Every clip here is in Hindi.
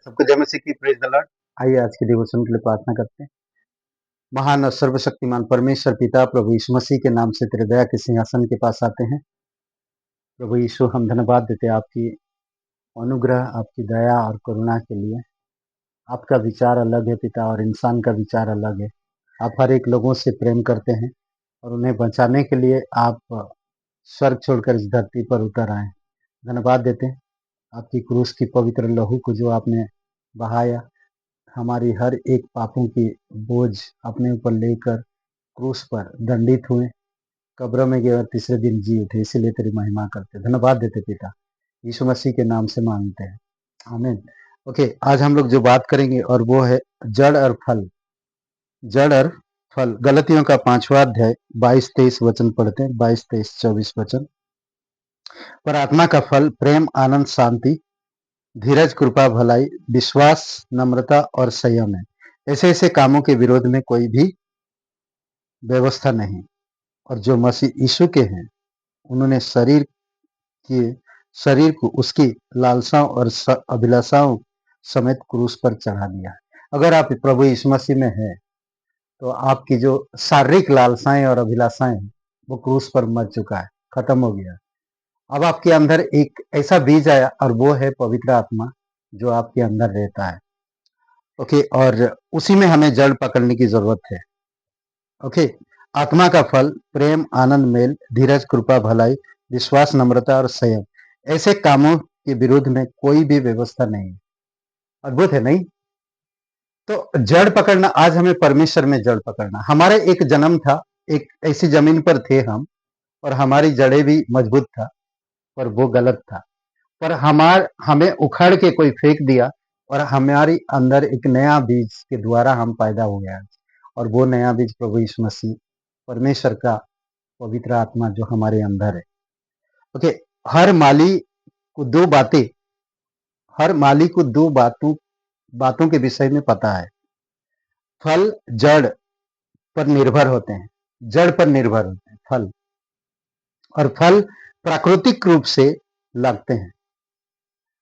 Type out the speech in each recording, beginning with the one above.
सबको जय मसीह की, प्रेज द लॉर्ड। आइए आज के डिवोशन के लिए प्रार्थना करते हैं। महान और सर्वशक्तिमान परमेश्वर पिता प्रभु यीशु मसीह के नाम से तेरे दया के सिंहासन के पास आते हैं। प्रभु यीशु, हम धन्यवाद देते हैं आपकी अनुग्रह, आपकी दया और करुणा के लिए। आपका विचार अलग है पिता, और इंसान का विचार अलग है। आप हर एक लोगों से प्रेम करते हैं और उन्हें बचाने के लिए आप स्वर्ग छोड़कर इस धरती पर उतर आए। धन्यवाद देते हैं आपकी क्रूस की पवित्र लहू को जो आपने बहाया, हमारी हर एक पापों की बोझ अपने ऊपर लेकर क्रूस पर दंडित हुए, कब्र में गए और तीसरे दिन जी उठे। इसीलिए तेरी महिमा करते, धन्यवाद देते पिता, यीशु मसीह के नाम से मांगते हैं, आमीन। ओके, आज हम लोग जो बात करेंगे और वो है जड़ और फल। जड़ और फल, गलतियों का 5वां अध्याय 22-23 वचन पढ़ते हैं। 22-23-24 वचन। पर आत्मा का फल प्रेम, आनंद, शांति, धीरज, कृपा, भलाई, विश्वास, नम्रता और संयम है। ऐसे ऐसे कामों के विरोध में कोई भी व्यवस्था नहीं। और जो मसीह यीशु के हैं, उन्होंने शरीर को उसकी लालसाओं और अभिलाषाओं समेत क्रूस पर चढ़ा दिया है। अगर आप प्रभु यीशु मसीह में हैं, तो आपकी जो शारीरिक लालसाएं और अभिलाषाएं हैं, वो क्रूस पर मर चुका है, खत्म हो गया। अब आपके अंदर एक ऐसा बीज आया, और वो है पवित्र आत्मा जो आपके अंदर रहता है। ओके, और उसी में हमें जड़ पकड़ने की जरूरत है। ओके, आत्मा का फल प्रेम, आनंद, मेल, धीरज, कृपा, भलाई, विश्वास, नम्रता और संयम। ऐसे कामों के विरुद्ध में कोई भी व्यवस्था नहीं है। अद्भुत है नहीं? तो जड़ पकड़ना, आज हमें परमेश्वर में जड़ पकड़ना। हमारे एक जन्म था, एक ऐसी जमीन पर थे हम, और हमारी जड़ें भी मजबूत था, पर वो गलत था। पर हमें उखाड़ के कोई फेंक दिया, और हमारी अंदर एक नया बीज के द्वारा हम पैदा हो गया। और वो नया बीज प्रभु यीशु मसीह, परमेश्वर का पवित्र आत्मा जो हमारे अंदर है। ओके, हर माली को दो बातें हर माली को दो बातों के विषय में पता है। फल जड़ पर निर्भर होते हैं, जड़ पर निर्भर होते हैं फल, और फल प्राकृतिक रूप से लगते हैं।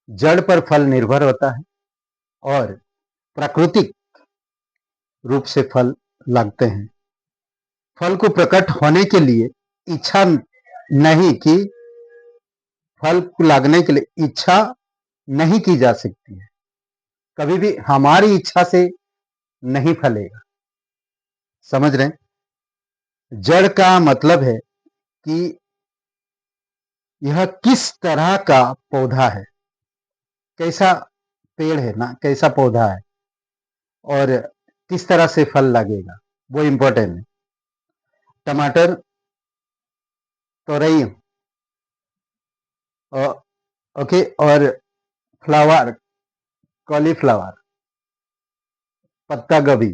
जड़ पर फल निर्भर होता है, और प्राकृतिक रूप से फल लगते हैं। फल को प्रकट होने के लिए इच्छा नहीं कि फल को लगने के लिए इच्छा नहीं की जा सकती है। कभी भी हमारी इच्छा से नहीं फलेगा। समझ रहे हैं? जड़ का मतलब है कि यह किस तरह का पौधा है, कैसा पेड़ है ना, कैसा पौधा है, और किस तरह से फल लगेगा, वो इंपॉर्टेंट है। टमाटर, तोरई, ओके, और फ्लावर, कॉलीफ्लावर, पत्ता गोभी,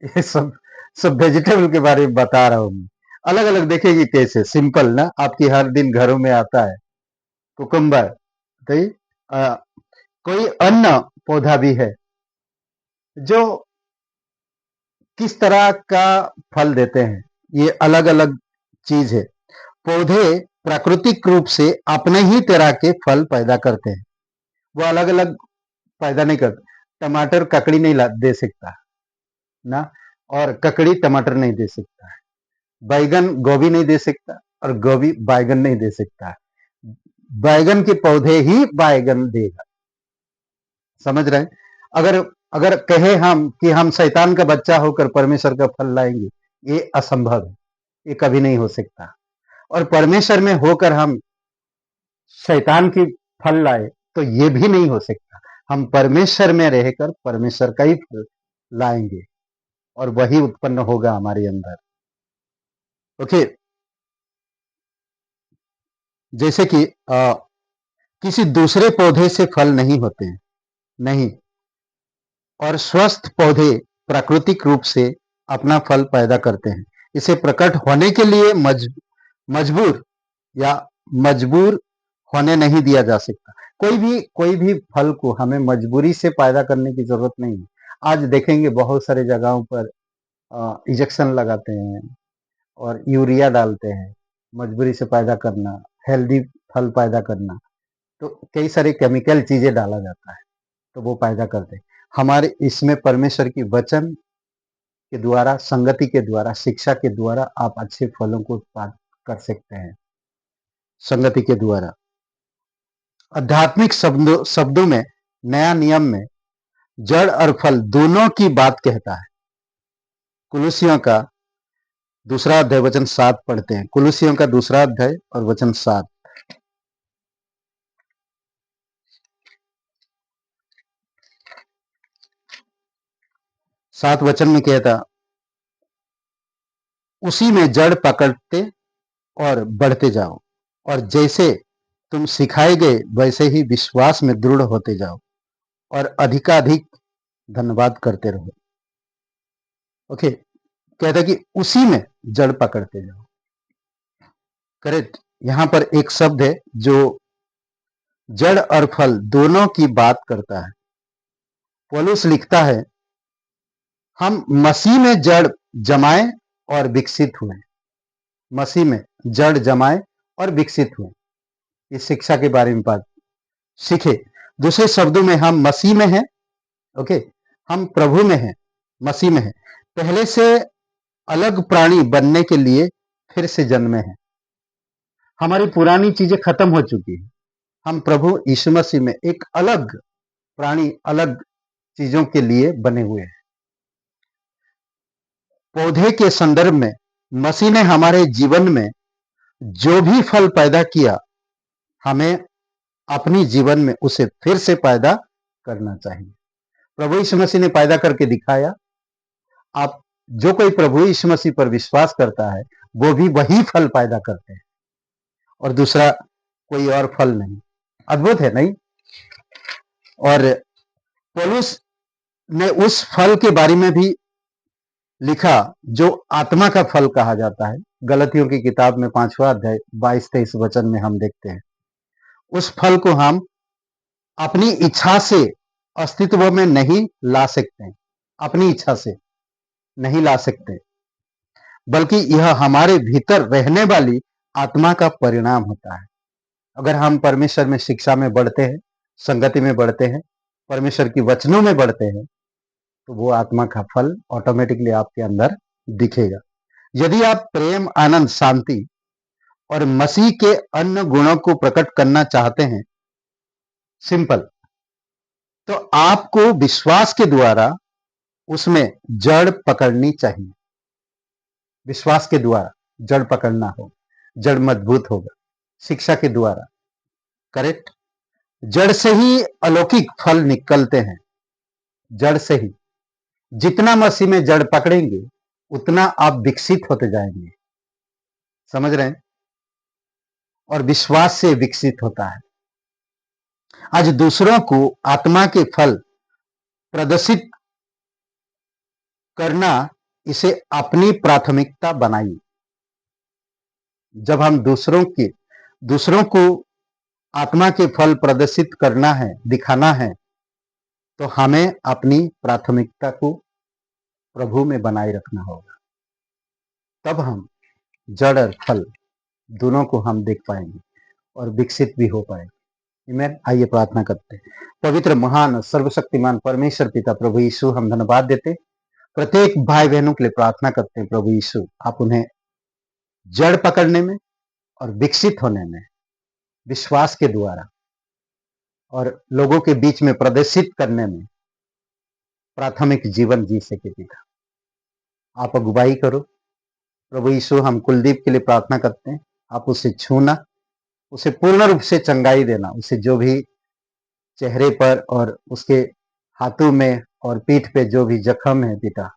ये सब वेजिटेबल के बारे में बता रहा हूँ। अलग अलग देखेगी कैसे, सिंपल ना, आपकी हर दिन घरों में आता है। कुकुम्बर, तो कोई अन्य पौधा भी है जो किस तरह का फल देते हैं, ये अलग अलग चीज है। पौधे प्राकृतिक रूप से अपने ही तरह के फल पैदा करते हैं, वो अलग अलग पैदा नहीं करते। टमाटर ककड़ी नहीं दे सकता ना, और ककड़ी टमाटर नहीं दे सकता है। बैगन गोभी नहीं दे सकता, और गोभी बैगन नहीं दे सकता है। बैगन के पौधे ही बैगन देगा। समझ रहे हैं? अगर अगर कहे हम कि हम शैतान का बच्चा होकर परमेश्वर का फल लाएंगे, ये असंभव है, ये कभी नहीं हो सकता। और परमेश्वर में होकर हम शैतान की फल लाए, तो ये भी नहीं हो सकता। हम परमेश्वर में रहकर परमेश्वर का ही फल लाएंगे, और वही उत्पन्न होगा हमारे अंदर। ओके, जैसे कि किसी दूसरे पौधे से फल नहीं होते हैं, नहीं, और स्वस्थ पौधे प्राकृतिक रूप से अपना फल पैदा करते हैं। इसे प्रकट होने के लिए मजबूर या मजबूर होने नहीं दिया जा सकता। कोई भी फल को हमें मजबूरी से पैदा करने की जरूरत नहीं है। आज देखेंगे बहुत सारे जगहों पर इंजेक्शन लगाते हैं और यूरिया डालते हैं, मजबूरी से पैदा करना, हेल्दी फल पैदा करना, तो कई सारे केमिकल चीजें डाला जाता है। तो वो पैदा करते हैं। हमारे इसमें परमेश्वर की वचन के द्वारा, संगति के द्वारा, शिक्षा के द्वारा आप अच्छे फलों को उत्पाद कर सकते हैं। संगति के द्वारा आध्यात्मिक शब्दों में, नया नियम में जड़ और फल दोनों की बात कहता है। कुलुसियों का दूसरा अध्याय वचन 7 पढ़ते हैं। कुलुसियों का दूसरा अध्याय और वचन 7। 7 वचन में कहता, उसी में जड़ पकड़ते और बढ़ते जाओ, और जैसे तुम सिखाए गए वैसे ही विश्वास में दृढ़ होते जाओ, और अधिकाधिक धन्यवाद करते रहो। ओके, कहता कि उसी में जड़ पकड़ते जाओ। करेक्ट। यहां पर एक शब्द है जो जड़ और फल दोनों की बात करता है। पौलुस लिखता है, हम मसीह में जड़ जमाए और विकसित हुए। मसीह में जड़ जमाए और विकसित हुए। इस शिक्षा के बारे में बात सीखे। दूसरे शब्दों में हम मसीह में हैं। ओके, हम प्रभु में हैं, मसीह में हैं। पहले से अलग प्राणी बनने के लिए फिर से जन्मे हैं। हमारी पुरानी चीजें खत्म हो चुकी है। हम प्रभु यीशु मसीह में एक अलग प्राणी, अलग चीजों के लिए बने हुए हैं। पौधे के संदर्भ में मसीह ने हमारे जीवन में जो भी फल पैदा किया, हमें अपनी जीवन में उसे फिर से पैदा करना चाहिए। प्रभु यीशु मसीह ने पैदा करके दिखाया। आप जो कोई प्रभु यीशु मसीह पर विश्वास करता है वो भी वही फल पैदा करते हैं, और दूसरा कोई और फल नहीं। अद्भुत है नहीं? और पौलुस ने उस फल के बारे में भी लिखा जो आत्मा का फल कहा जाता है। गलतियों की किताब में 5वां अध्याय 22-23 वचन में हम देखते हैं। उस फल को हम अपनी इच्छा से अस्तित्व में नहीं ला सकते, अपनी इच्छा से नहीं ला सकते, बल्कि यह हमारे भीतर रहने वाली आत्मा का परिणाम होता है। अगर हम परमेश्वर में शिक्षा में बढ़ते हैं, संगति में बढ़ते हैं, परमेश्वर की वचनों में बढ़ते हैं, तो वो आत्मा का फल ऑटोमेटिकली आपके अंदर दिखेगा। यदि आप प्रेम, आनंद, शांति और मसीह के अन्य गुणों को प्रकट करना चाहते हैं, सिंपल, तो आपको विश्वास के द्वारा उसमें जड़ पकड़नी चाहिए। विश्वास के द्वारा जड़ पकड़ना हो, जड़ मजबूत होगा शिक्षा के द्वारा। करेक्ट। जड़ से ही अलौकिक फल निकलते हैं। जड़ से ही जितना मसीह में जड़ पकड़ेंगे उतना आप विकसित होते जाएंगे। समझ रहे हैं? और विश्वास से विकसित होता है। आज दूसरों को आत्मा के फल प्रदर्शित करना, इसे अपनी प्राथमिकता बनाइए। जब हम दूसरों को आत्मा के फल प्रदर्शित करना है, दिखाना है, तो हमें अपनी प्राथमिकता को प्रभु में बनाए रखना होगा। तब हम जड़ और फल दोनों को हम देख पाएंगे और विकसित भी हो पाएंगे। आमीन। आइए प्रार्थना करते हैं। पवित्र, महान, सर्वशक्तिमान परमेश्वर पिता प्रभु यीशु, हम धन्यवाद देते, प्रत्येक भाई बहनों के लिए प्रार्थना करते हैं। प्रभु यीशु, आप उन्हें जड़ पकड़ने में और विकसित होने में विश्वास के द्वारा और लोगों के बीच में प्रदर्शित करने में प्राथमिक जीवन जी सके पिता। आप अगुवाई करो प्रभु यीशु। हम कुलदीप के लिए प्रार्थना करते हैं, आप उसे छूना, उसे पूर्ण रूप से चंगाई देना, उसे जो भी चेहरे पर और उसके हाथों में और पीठ पे जो भी जख्म है पिता,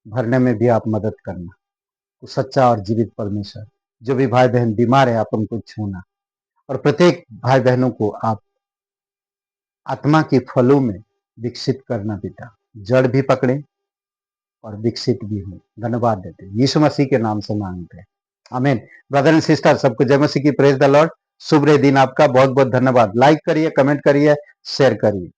भरने में भी आप मदद करना। तो सच्चा और जीवित परमेश्वर, जो भी भाई बहन बीमार है आप उनको छूना, और प्रत्येक भाई बहनों को आप आत्मा के फलों में विकसित करना पिता। जड़ भी पकड़े और विकसित भी हो। धन्यवाद देते यीशु मसीह के नाम से मांगते हैं, आमीन। ब्रदर एंड सिस्टर, सबको जय मसीह की। Praise the Lord. शुभ रहे दिन आपका। बहुत बहुत धन्यवाद। लाइक करिए, कमेंट करिए, शेयर करिए।